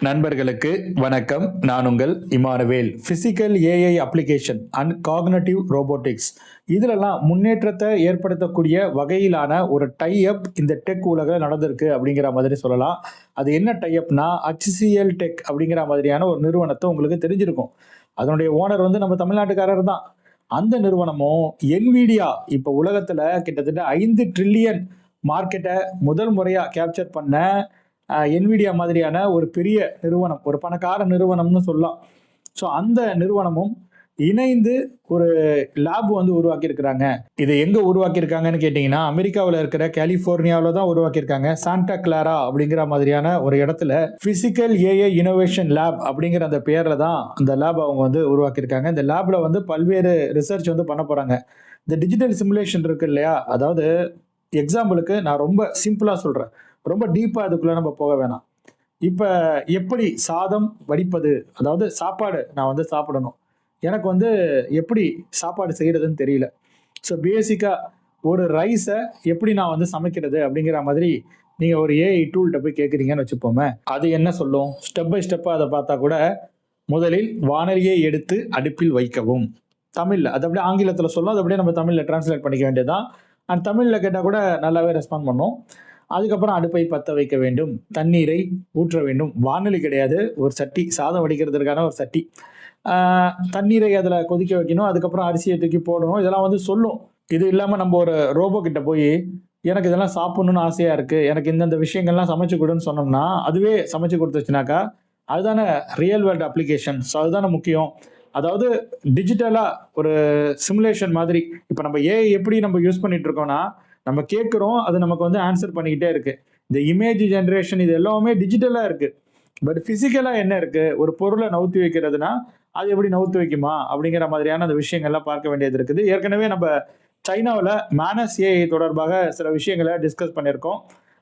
நண்பர்களுக்கு வணக்கம். நான் உங்கள் Emmanuel. Physical AI application and cognitive robotics இதிலெல்லாம் முன்னேற்றத்தை ஏற்படுத்தக்கூடிய வகையிலான ஒரு டைஅப் இந்த டெக் உலகில் நடந்திருக்கு அப்படிங்கிற மாதிரி சொல்லலாம். அது என்ன டைஅப்னா HCL டெக் அப்படிங்கிற மாதிரியான ஒரு நிறுவனத்தை உங்களுக்கு தெரிஞ்சிருக்கும். அதனுடைய ஓனர் நம்ம தமிழ்நாட்டுக்காரர் தான். அந்த நிறுவனமும் NVIDIA இப்போ உலகத்தில் கிட்டத்தட்ட 5 ட்ரில்லியன் மார்க்கெட்டை முதல் முறையாக கேப்சர் பண்ண NVIDIA மாதிரியான ஒரு பெரிய நிறுவனம், ஒரு பணக்கார நிறுவனம்னு சொல்லலாம். ஸோ அந்த நிறுவனமும் இணைந்து ஒரு லேப் உருவாக்கியிருக்கிறாங்க. இதை எங்கே உருவாக்கியிருக்காங்கன்னு கேட்டிங்கன்னா, அமெரிக்காவில் இருக்கிற கலிஃபோர்னியாவில் தான் உருவாக்கியிருக்காங்க. சாண்டா கிளாரா அப்படிங்கிற மாதிரியான ஒரு இடத்துல பிசிக்கல் ஏஐ இனோவேஷன் லேப் அப்படிங்கிற அந்த பேரில் தான் அந்த லேப் அவங்க உருவாக்கியிருக்காங்க. இந்த லேபில் பல்வேறு ரிசர்ச் பண்ண போகிறாங்க. இந்த டிஜிட்டல் சிமுலேஷன் இருக்கு இல்லையா, அதாவது எக்ஸாம்பிளுக்கு நான் ரொம்ப சிம்பிளாக சொல்கிறேன், ரொம்ப டீப்பாக அதுக்குள்ளே நம்ம போக வேணாம். இப்போ எப்படி சாதம் வடிப்பது, அதாவது சாப்பாடு நான் சாப்பிடணும், எனக்கு எப்படி சாப்பாடு செய்கிறதுன்னு தெரியல. ஸோ பேசிக்காக ஒரு ரைஸை எப்படி நான் சமைக்கிறது அப்படிங்கிற மாதிரி நீங்கள் ஒரு ஏஐ டூல்கிட்ட போய் கேட்குறீங்கன்னு வச்சுப்போமே, அது என்ன சொல்லும்? ஸ்டெப் பை ஸ்டெப்பாக அதை பார்த்தா கூட, முதலில் வானலியை எடுத்து அடுப்பில் வைக்கவும். தமிழில் அது அப்படியே ஆங்கிலத்தில் சொல்லும், அது அப்படியே நம்ம தமிழில் டிரான்ஸ்லேட் பண்ணிக்க வேண்டியதுதான். அண்ட் தமிழில் கேட்டால் கூட நல்லாவே ரெஸ்பாண்ட் பண்ணும். அதுக்கப்புறம் அடுப்பை பற்ற வைக்க வேண்டும், தண்ணீரை ஊற்ற வேண்டும். வானொலி கிடையாது, ஒரு சட்டி, சாதம் வடிக்கிறதுக்கான ஒரு சட்டி. தண்ணீரை அதில் கொதிக்க வைக்கணும், அதுக்கப்புறம் அரிசியை தூக்கி போடணும். இதெல்லாம் சொல்லும். இது இல்லாமல் நம்ம ஒரு ரோபோ கிட்ட போய் எனக்கு இதெல்லாம் சாப்பிட்ணுன்னு ஆசையாக இருக்குது, எனக்கு இந்தந்த விஷயங்கள்லாம் சமைச்சு கொடுன்னு சொன்னோம்னா அதுவே சமைச்சு கொடுத்துச்சுனாக்கா அதுதானே ரியல் வேர்ல்டு அப்ளிகேஷன். ஸோ அதுதானே முக்கியம். அதாவது டிஜிட்டலாக ஒரு சிமுலேஷன் மாதிரி. இப்போ நம்ம ஏஐ எப்படி நம்ம யூஸ் பண்ணிட்டு இருக்கோம்னா, நம்ம கேட்குறோம், அது நமக்கு ஆன்சர் பண்ணிக்கிட்டே இருக்குது. இந்த இமேஜ் ஜென்ரேஷன் இது எல்லாமே டிஜிட்டலாக இருக்குது. பட் ஃபிசிக்கலாக என்ன இருக்குது? ஒரு பொருளை நவுத்தி வைக்கிறதுனா அது எப்படி நவுத்தி வைக்குமா அப்படிங்கிற மாதிரியான அந்த விஷயங்கள்லாம் பார்க்க வேண்டியது இருக்குது. ஏற்கனவே நம்ம சைனாவில் மேனஸ் ஏஐ தொடர்பாக சில விஷயங்களை டிஸ்கஸ் பண்ணியிருக்கோம்.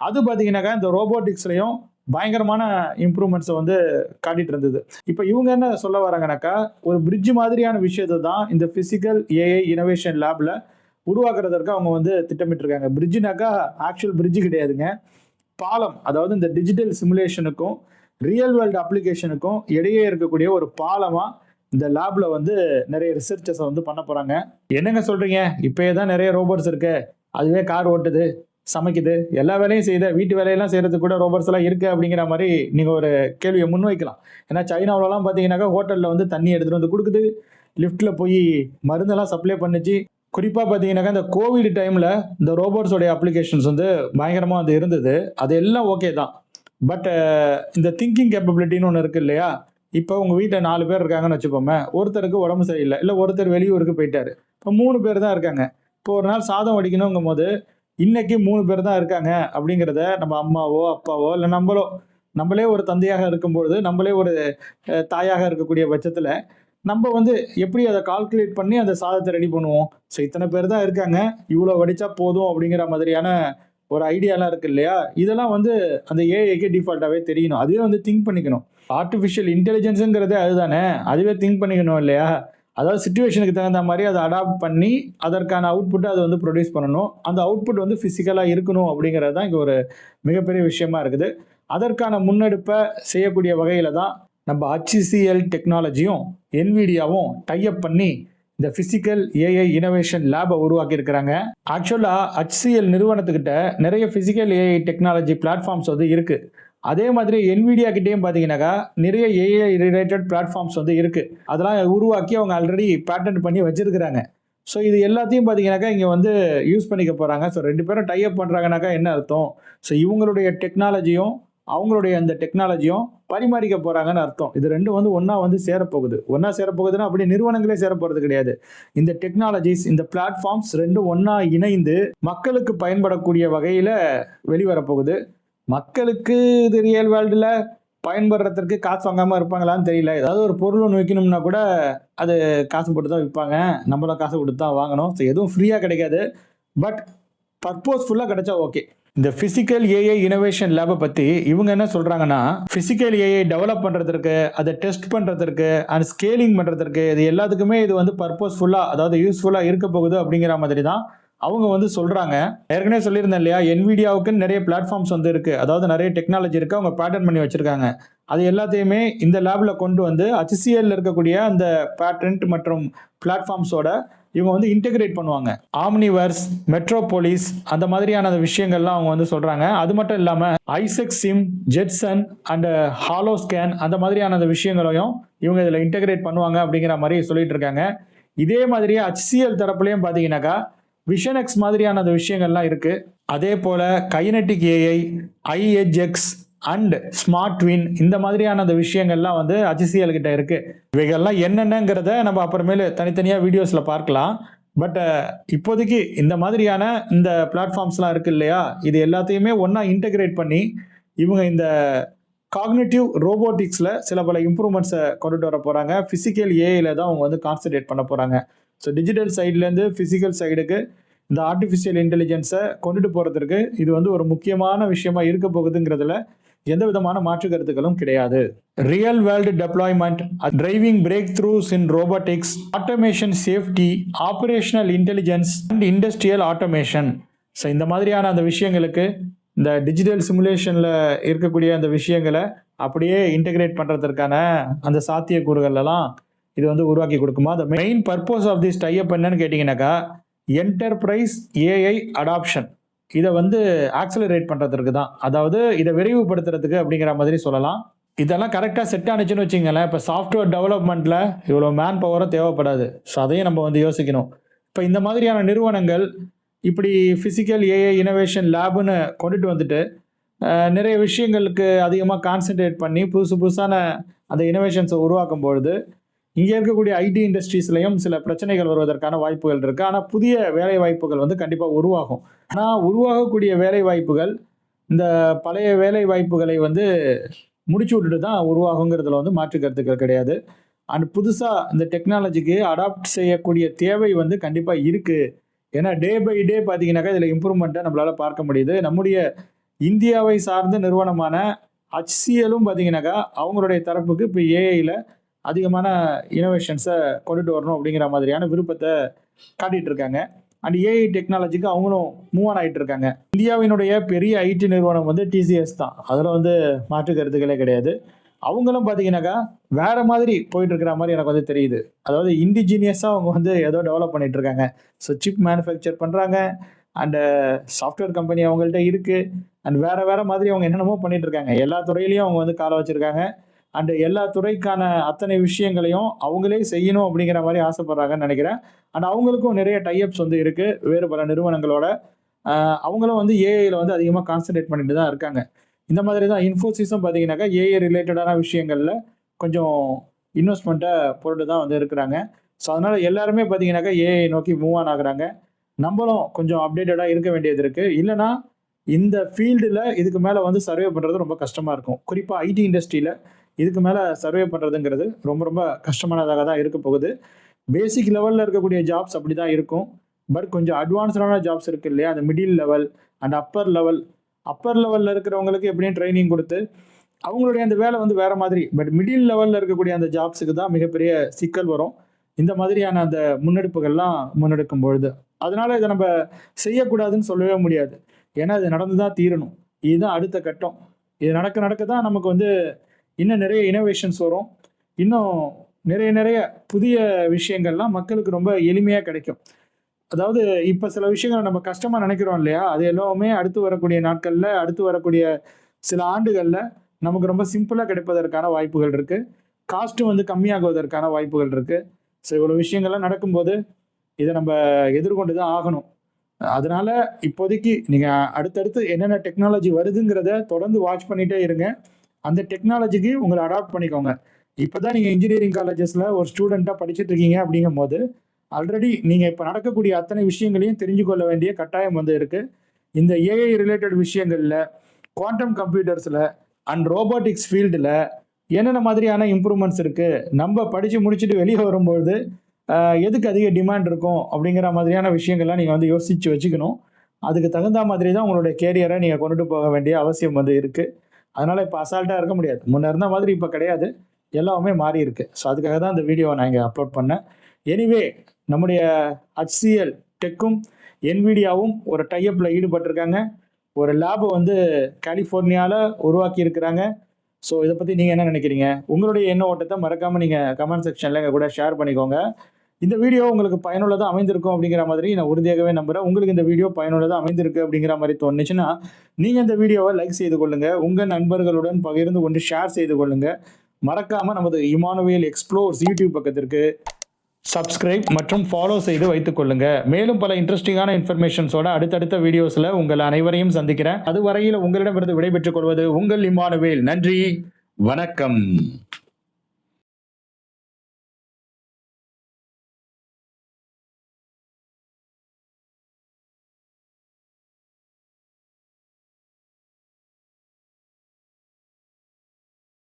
அது பார்த்தீங்கன்னாக்கா இந்த ரோபோட்டிக்ஸ்லையும் பயங்கரமான இம்ப்ரூவ்மெண்ட்ஸை காட்டிகிட்டு இருந்தது. இப்போ இவங்க என்ன சொல்ல வராங்கனாக்கா, ஒரு பிரிட்ஜ் மாதிரியான விஷயத்தை தான் இந்த ஃபிசிக்கல் ஏஐ இனோவேஷன் லேபில் உருவாக்குறதற்கு அவங்க திட்டமிட்டிருக்காங்க. பிரிட்ஜுனாக்கா ஆக்சுவல் பிரிட்ஜு கிடையாதுங்க, பாலம். அதாவது இந்த டிஜிட்டல் சிமுலேஷனுக்கும் ரியல் வேர்ல்டு அப்ளிகேஷனுக்கும் இடையே இருக்கக்கூடிய ஒரு பாலமாக இந்த லேபில் நிறைய ரிசர்ச்சஸை பண்ண போகிறாங்க. என்னங்க சொல்கிறீங்க? இப்போயே தான் நிறைய ரோபோட்ஸ் இருக்கு, அதுவே கார் ஓட்டுது, சமைக்குது, எல்லா வேலையும் செய்யுது, வீட்டு வேலையெல்லாம் செய்கிறதுக்கு கூட ரோபோட்ஸ் எல்லாம் இருக்குது அப்படிங்கிற மாதிரி நீங்கள் ஒரு கேள்வியை முன்வைக்கலாம். ஏன்னா சைனாவிலலாம் பார்த்தீங்கன்னாக்கா ஹோட்டலில் தண்ணி எடுத்துகிட்டு கொடுக்குது, லிஃப்ட்டில் போய் மருந்தெல்லாம் சப்ளை பண்ணிச்சு. குறிப்பாக பார்த்தீங்கன்னாக்கா இந்த கோவிட் டைமில் இந்த ரோபோட்ஸோடைய அப்ளிகேஷன்ஸ் பயங்கரமாக இருந்தது. அது எல்லாம் ஓகே தான். பட் இந்த திங்கிங் கேப்பபிலிட்டின்னு ஒன்று இருக்குது இல்லையா? இப்போ உங்கள் வீட்டில் 4 பேர் இருக்காங்கன்னு வச்சுப்போமே, ஒருத்தருக்கு உடம்பு சரியில்லை, இல்லை ஒருத்தர் வெளியூருக்கு போயிட்டாரு, இப்போ 3 பேர் தான் இருக்காங்க. இப்போ ஒரு நாள் சாதம் வடிக்கணுங்கும் போது இன்னைக்கு 3 பேர் தான் இருக்காங்க அப்படிங்கிறத நம்ம அம்மாவோ அப்பாவோ இல்லை நம்மளே ஒரு தந்தையாக இருக்கும்பொழுது, நம்மளே ஒரு தாயாக இருக்கக்கூடிய பட்சத்தில் நம்ம எப்படி அதை கால்குலேட் பண்ணி அந்த சாதத்தை ரெடி பண்ணுவோம்? ஸோ இத்தனை பேர் தான் இருக்காங்க, இவ்வளோ வடித்தா போதும் அப்படிங்கிற மாதிரியான ஒரு ஐடியாலாம் இருக்குது இல்லையா? இதெல்லாம் அந்த ஏஐக்கு டிஃபால்ட்டாகவே தெரியணும். அதுவே திங்க் பண்ணிக்கணும். ஆர்டிஃபிஷியல் இன்டெலிஜென்ஸுங்கிறதே அதுதானே, அதுவே திங்க் பண்ணிக்கணும் இல்லையா? அதாவது சிச்சுவேஷனுக்கு தகுந்த மாதிரி அதை அடாப்ட் பண்ணி அதற்கான அவுட்புட்டை அது ப்ரொடியூஸ் பண்ணணும். அந்த அவுட்புட் ஃபிசிக்கலாக இருக்கணும் அப்படிங்கிறது தான் இங்கே ஒரு மிகப்பெரிய விஷயமா இருக்குது. அதற்கான முன்னெடுப்பை செய்யக்கூடிய வகையில் தான் நம்ம HCL டெக்னாலஜியும் NVIDIAவும் டைஅப் பண்ணி இந்த பிசிக்கல் ஏஐ இனோவேஷன் லேபை உருவாக்கியிருக்கிறாங்க. ஆக்சுவலாக HCL நிறுவனத்துக்கிட்ட நிறைய பிசிக்கல் ஏஐ டெக்னாலஜி பிளாட்ஃபார்ம்ஸ் இருக்குது. அதே மாதிரி NVIDIA கிட்டேயும் பார்த்தீங்கன்னாக்கா நிறைய ஏஐ ரிலேட்டட் பிளாட்ஃபார்ம்ஸ் இருக்குது. அதெல்லாம் உருவாக்கி அவங்க ஆல்ரெடி பேட்டன்ட் பண்ணி வச்சிருக்கிறாங்க. ஸோ இது எல்லாத்தையும் பார்த்தீங்கன்னாக்கா இங்கே யூஸ் பண்ணிக்க போகிறாங்க. ஸோ 2 பேரும் டைஅப் பண்ணுறாங்கனாக்கா என்ன அர்த்தம்? ஸோ இவங்களுடைய டெக்னாலஜியும் அவங்களுடைய அந்த டெக்னாலஜியும் பரிமாறிக்க போகிறாங்கன்னு அர்த்தம். இது ரெண்டும் ஒன்றா சேரப்போகுது. ஒன்றா சேரப்போகுதுன்னா அப்படி நிறுவனங்களே சேரப்போகிறது கிடையாது. இந்த டெக்னாலஜிஸ், இந்த பிளாட்ஃபார்ம்ஸ் ரெண்டும் ஒன்றா இணைந்து மக்களுக்கு பயன்படக்கூடிய வகையில் வெளிவரப்போகுது. மக்களுக்கு இது ரியல் வேர்ல்டில் பயன்படுறதுக்கு காசு வாங்காமல் இருப்பாங்களான்னு தெரியல. ஏதாவது ஒரு பொருள் ஒன்று விற்கணும்னா கூட அது காசு போட்டு தான் விற்பாங்க, நம்மளும் காசு கொடுத்து தான் வாங்கணும். ஸோ எதுவும் ஃப்ரீயாக கிடைக்காது, பட் பர்பஸ்ஃபுல்லாக கிடைச்சா ஓகே. இந்த பிசிக்கல் ஏஐ இனோவேஷன் லேபை பற்றி இவங்க என்ன சொல்கிறாங்கன்னா, பிசிக்கல் ஏஐ டெவலப் பண்ணுறதுக்கு, அதை டெஸ்ட் பண்ணுறதுக்கு அண்ட் ஸ்கேலிங் பண்ணுறதுக்கு, இது எல்லாத்துக்குமே இது பர்பஸ்ஃபுல்லாக, அதாவது யூஸ்ஃபுல்லாக இருக்க போகுது அப்படிங்கிற மாதிரி தான் அவங்க சொல்கிறாங்க. ஏற்கனவே சொல்லியிருந்தேன் இல்லையா, NVIDIAவுக்கு நிறைய பிளாட்ஃபார்ம்ஸ் இருக்குது, அதாவது நிறைய டெக்னாலஜி இருக்குது, அவங்க பேட்டர்ன் பண்ணி வச்சுருக்காங்க. அது எல்லாத்தையுமே இந்த லேபில் கொண்டு வந்து HCL இருக்கக்கூடிய அந்த பேட்டன்ட் மற்றும் பிளாட்ஃபார்ம்ஸோட இவங்க வந்து இன்டெகிரேட் பண்ணுவாங்க. ஆம்னிவர்ஸ், மெட்ரோபோலிஸ் அந்த மாதிரியான அந்த விஷயங்கள்லாம் அவங்க வந்து சொல்கிறாங்க. அது மட்டும் இல்லாமல் ஐசெக் சிம், ஜெட்சன் அண்ட் ஹாலோஸ்கேன் அந்த மாதிரியான அந்த விஷயங்களையும் இவங்க இதில் இன்டெகிரேட் பண்ணுவாங்க அப்படிங்கிற மாதிரி சொல்லிட்டு இருக்காங்க. இதே மாதிரியே HCL தரப்புலையும் பார்த்தீங்கன்னாக்கா விஷன் எக்ஸ் மாதிரியான அந்த விஷயங்கள்லாம் இருக்குது. அதே போல் Kinetic AI, iEdgeX and smart twin இந்த மாதிரியான அந்த விஷயங்கள்லாம் வந்து HCL கிட்ட இருக்கு. இவைகள்லாம் என்னென்னங்கிறத நம்ம அப்புறமேல தனித்தனியாக வீடியோஸில் பார்க்கலாம். பட் இப்போதைக்கு இந்த மாதிரியான இந்த பிளாட்ஃபார்ம்ஸ்லாம் இருக்கு இல்லையா, இது எல்லாத்தையுமே ஒன்றா இன்டெகிரேட் பண்ணி இவங்க இந்த காக்னிட்டிவ் ரோபோட்டிக்ஸில் சில பல இம்ப்ரூவ்மெண்ட்ஸை கொண்டுட்டு வர போகிறாங்க. ஃபிசிக்கல் ஏஐயில் தான் அவங்க வந்து கான்சன்ட்ரேட் பண்ண போகிறாங்க. ஸோ டிஜிட்டல் சைட்லேருந்து ஃபிசிக்கல் சைடுக்கு இந்த ஆர்டிஃபிஷியல் இன்டெலிஜென்ஸை கொண்டுட்டு போகிறதுக்கு இது வந்து ஒரு முக்கியமான விஷயமா இருக்க போகுதுங்கிறதுல எந்த விதமான மாற்று கருத்துக்களும் கிடையாது. Real world deployment, driving breakthroughs in robotics, automation, safety, operational intelligence and industrial automation. So இந்த மாதிரியான அந்த விஷயங்களுக்கு இந்த டிஜிட்டல் சிமுலேஷனில் இருக்கக்கூடிய அந்த விஷயங்களை அப்படியே இன்டெகிரேட் பண்ணுறதுக்கான அந்த சாத்தியக்கூறுகளெல்லாம் இது வந்து உருவாக்கி கொடுக்குமா. The main purpose of this type என்னன்னு கேட்டிங்கனாக்கா என்டர்பிரைஸ் ஏஐ அடாப்ஷன். இதை வந்து ஆக்சலரேட் பண்ணுறதுக்கு தான், அதாவது இதை விரைவுபடுத்துறதுக்கு அப்படிங்கிற மாதிரி சொல்லலாம். இதெல்லாம் கரெக்டாக செட் ஆனிச்சுன்னு வச்சிங்களேன், இப்போ சாஃப்ட்வேர் டெவலப்மெண்ட்டில் இவ்வளோ மேன் பவரும் தேவைப்படாது. ஸோ அதையும் நம்ம வந்து யோசிக்கணும். இப்போ இந்த மாதிரியான நிறுவனங்கள் இப்படி ஃபிசிக்கல் ஏஐ இனோவேஷன் லேபுன்னு கொண்டுட்டு வந்துட்டு நிறைய விஷயங்களுக்கு அதிகமாக கான்சென்ட்ரேட் பண்ணி புதுசான அந்த இனோவேஷன்ஸை உருவாக்கும் பொழுது இங்கே இருக்கக்கூடிய ஐடி இண்டஸ்ட்ரீஸ்லையும் சில பிரச்சனைகள் வருவதற்கான வாய்ப்புகள் இருக்குது. ஆனால் புதிய வேலை வாய்ப்புகள் வந்து கண்டிப்பாக உருவாகும். ஆனால் உருவாகக்கூடிய வேலை வாய்ப்புகள் இந்த பழைய வேலை வாய்ப்புகளை வந்து முடிச்சு விட்டுட்டு தான் உருவாகுங்கிறதுல வந்து மாற்று கருத்துக்கள் கிடையாது. அண்ட் புதுசாக இந்த டெக்னாலஜிக்கு அடாப்ட் செய்யக்கூடிய தேவை வந்து கண்டிப்பாக இருக்குது. ஏன்னா டே பை டே பார்த்தீங்கன்னாக்கா இதில் இம்ப்ரூவ்மெண்ட்டை நம்மளால் பார்க்க முடியுது. நம்முடைய இந்தியாவை சார்ந்த நிறுவனமான HCLும் பார்த்தீங்கன்னாக்கா அவங்களுடைய தரப்புக்கு இப்போ ஏஐயில் அதிகமான இனோவேஷன்ஸை கொண்டுட்டு வரணும் அப்படிங்கிற மாதிரியான விருப்பத்தை காட்டிகிட்டு இருக்காங்க. அண்ட் ஏஐ டெக்னாலஜிக்கு அவங்களும் மூவ் ஆன் ஆகிட்டு இருக்காங்க. இந்தியாவினுடைய பெரிய ஐடி நிறுவனம் வந்து TCS தான், அதில் வந்து மாற்று கருத்துக்களே கிடையாது. அவங்களும் பார்த்தீங்கன்னாக்கா வேறு மாதிரி போயிட்டு இருக்கிற மாதிரி எனக்கு வந்து தெரியுது. அதாவது இண்டிஜினியஸாக அவங்க வந்து ஏதோ டெவலப் பண்ணிட்டு இருக்காங்க. ஸோ சிப் மேனுஃபேக்சர் பண்ணுறாங்க அண்டு சாஃப்ட்வேர் கம்பெனி அவங்கள்ட்ட இருக்குது. அண்ட் வேறு மாதிரி அவங்க என்னென்னமோ பண்ணிட்டு இருக்காங்க. எல்லா துறையிலையும் அவங்க வந்து காலை வச்சுருக்காங்க. அண்டு எல்லா துறைக்கான அத்தனை விஷயங்களையும் அவங்களே செய்யணும் அப்படிங்கிற மாதிரி ஆசைப்படுறாங்கன்னு நினைக்கிறேன். அண்ட் அவங்களுக்கும் நிறைய டைப்ஸ் வந்து இருக்குது வேறு பல நிறுவனங்களோட. அவங்களும் வந்து ஏஐயில் வந்து அதிகமாக கான்சன்ட்ரேட் பண்ணிட்டு தான் இருக்காங்க. இந்த மாதிரி தான் இன்ஃபோசிஸும் பார்த்தீங்கன்னாக்கா ஏஐ ரிலேட்டடான விஷயங்களில் கொஞ்சம் இன்வெஸ்ட்மெண்ட்டை போட்டு தான் வந்து இருக்கிறாங்க. ஸோ அதனால் எல்லாருமே பார்த்தீங்கன்னாக்கா ஏஐ நோக்கி மூவ் ஆன் ஆகுறாங்க. நம்மளும் கொஞ்சம் அப்டேட்டடாக இருக்க வேண்டியது இருக்குது. இல்லைனா இந்த ஃபீல்டில் இதுக்கு மேலே வந்து சர்வே பண்ணுறது ரொம்ப கஷ்டமாக இருக்கும். குறிப்பாக ஐடி இண்டஸ்ட்ரியில் இதுக்கு மேலே சர்வே பண்ணுறதுங்கிறது ரொம்ப ரொம்ப கஷ்டமானதாக தான் இருக்க போகுது. பேசிக் லெவலில் இருக்கக்கூடிய ஜாப்ஸ் அப்படி தான் இருக்கும். பட் கொஞ்சம் அட்வான்ஸ்டான ஜாப்ஸ் இருக்குது இல்லையா, அந்த மிடில் லெவல் அண்ட் அப்பர் லெவலில் இருக்கிறவங்களுக்கு எப்படியும் ட்ரைனிங் கொடுத்து அவங்களுடைய அந்த வேலை வந்து வேறு மாதிரி. பட் மிடில் லெவலில் இருக்கக்கூடிய அந்த ஜாப்ஸுக்கு தான் மிகப்பெரிய சிக்கல் வரும் இந்த மாதிரியான அந்த முன்னெடுப்புகள்லாம் முன்னெடுக்கும் பொழுது. அதனால் இதை நம்ம செய்யக்கூடாதுன்னு சொல்லவே முடியாது. ஏன்னா இது நடந்து தான் தீரணும். இதுதான் அடுத்த கட்டம். இது நடக்க தான் நமக்கு வந்து இன்னும் நிறைய இனோவேஷன்ஸ் வரும். இன்னும் நிறைய புதிய விஷயங்கள்லாம் மக்களுக்கு ரொம்ப எளிமையாக கிடைக்கும். அதாவது இப்போ சில விஷயங்களை நம்ம கஷ்டமாக நினைக்கிறோம் இல்லையா, அது எல்லாமே அடுத்து வரக்கூடிய நாட்களில், அடுத்து வரக்கூடிய சில ஆண்டுகளில் நமக்கு ரொம்ப சிம்பிளாக கிடைப்பதற்கான வாய்ப்புகள் இருக்குது. காஸ்ட்டும் வந்து கம்மியாகுவதற்கான வாய்ப்புகள் இருக்குது. ஸோ இவ்வளோ விஷயங்கள்லாம் நடக்கும்போது இதை நம்ம எதிர்கொண்டு தான் ஆகணும். அதனால் இப்போதைக்கு நீங்கள் அடுத்தடுத்து என்னென்ன டெக்னாலஜி வருதுங்கிறத தொடர்ந்து வாட்ச் பண்ணிகிட்டே இருங்க. அந்த டெக்னாலஜிக்கு உங்களை அடாப்ட் பண்ணிக்கோங்க. இப்போ தான் நீங்கள் இன்ஜினியரிங் காலேஜஸில் ஒரு ஸ்டூடெண்ட்டாக படிச்சுட்டு இருக்கீங்க அப்படிங்கும் போது ஆல்ரெடி நீங்கள் இப்போ நடக்கக்கூடிய அத்தனை விஷயங்களையும் தெரிஞ்சு கொள்ள வேண்டிய கட்டாயம் வந்து இருக்குது. இந்த ஏஐ ரிலேட்டட் விஷயங்களில், குவாண்டம் கம்ப்யூட்டர்ஸில் அண்ட் ரோபோட்டிக்ஸ் ஃபீல்டில் என்னென்ன மாதிரியான இம்ப்ரூவ்மெண்ட்ஸ் இருக்குது, நம்ம படித்து முடிச்சுட்டு வெளியே வரும்பொழுது எதுக்கு அதிக டிமாண்ட் இருக்கும் அப்படிங்கிற மாதிரியான விஷயங்கள்லாம் நீங்கள் வந்து யோசித்து வச்சுக்கணும். அதுக்கு தகுந்த மாதிரி தான் உங்களுடைய கேரியரை நீங்கள் கொண்டுட்டு போக வேண்டிய அவசியம் வந்து இருக்குது. அதனால் இப்போ அசால்ட்டாக இருக்க முடியாது. முன்னே இருந்த மாதிரி இப்போ கிடையாது, எல்லாமே மாறி இருக்குது. ஸோ அதுக்காக தான் இந்த வீடியோவை நான் இங்கே அப்லோட் பண்ணேன். எனிவே நம்முடைய HCL டெக்கும் NVIDIAவும் ஒரு டைப்பில் ஈடுபட்டிருக்காங்க. ஒரு லேபை வந்து கலிஃபோர்னியாவில் உருவாக்கி இருக்கிறாங்க. ஸோ இதை பற்றி நீங்கள் என்ன நினைக்கிறீங்க? உங்களுடைய எண்ண ஓட்டத்தை மறக்காமல் நீங்கள் கமெண்ட் செக்ஷனில் எங்கள் கூட ஷேர் பண்ணிக்கோங்க. இந்த வீடியோ உங்களுக்கு பயனுள்ளதாக அமைந்திருக்கும் அப்படிங்கிற மாதிரி நான் உறுதியாகவே நம்புகிறேன். உங்களுக்கு இந்த வீடியோ பயனுள்ளதாக அமைந்திருக்கு அப்படிங்கிற மாதிரி தோணுச்சுன்னா நீங்கள் இந்த வீடியோவை லைக் செய்து கொள்ளுங்கள், உங்கள் நண்பர்களுடன் பகிர்ந்து கொண்டு ஷேர் செய்து கொள்ளுங்கள். மறக்காமல் நமது இமானுவேல் எக்ஸ்ப்ளோர்ஸ் யூடியூப் பக்கத்திற்கு சப்ஸ்கிரைப் மற்றும் ஃபாலோ செய்து வைத்துக் கொள்ளுங்க. மேலும் பல இன்ட்ரெஸ்டிங்கான இன்ஃபர்மேஷன்ஸோட அடுத்தடுத்த வீடியோஸில் உங்கள் அனைவரையும் சந்திக்கிறேன். அதுவரையில் உங்களிடமிருந்து விடைபெற்றுக் கொள்வது உங்கள் இமானுவேல். நன்றி, வணக்கம்.